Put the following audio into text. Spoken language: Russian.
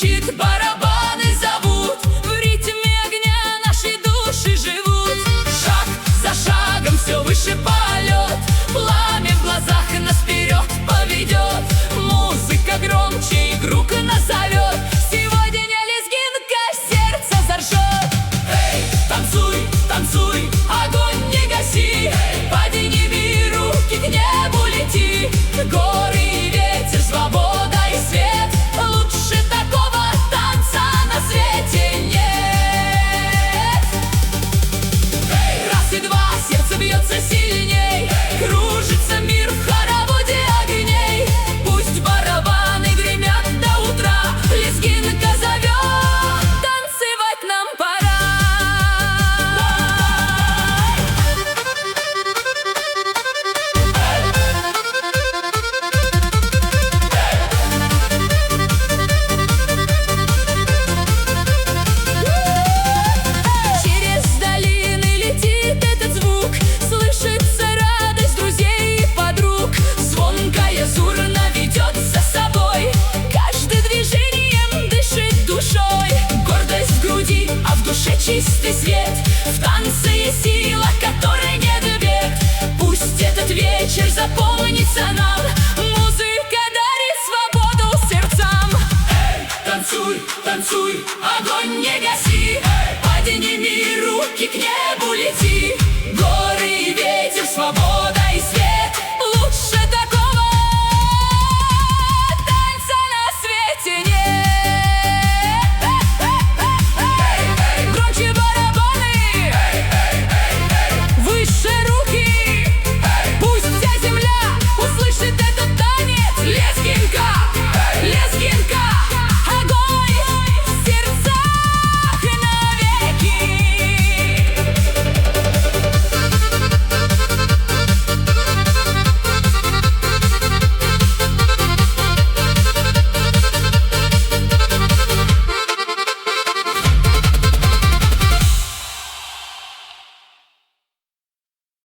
звучит, барабаны зовут, в ритме огня наши души живут. Шаг за шагом все выше полет, пламя в глазах нас вперед поведет. Музыка громче, игрок назовет. Сегодня лезгинка, сердце заржет. Эй, танцуй, танцуй, огонь не гаси. Подними руки, к небу лети. Горы и ветер, свобода и свет. Лучше такого танца на свете нет. Раз и два, сердце бьется сильней, кружится мир в хороводе огней. Пусть барабаны гремят до утра, лезгинка зовет, танцевать нам пора. Через долины летит этот звук, слышится радость друзей и подруг. Звонкая зурна ведет за собой, каждым движением дышит душой. Гордость в груди, а в душе чистый свет. В танце есть сила, которой нет бед. Пусть этот вечер запомнится нам, музыка дарит свободу сердцам. Эй, танцуй, танцуй,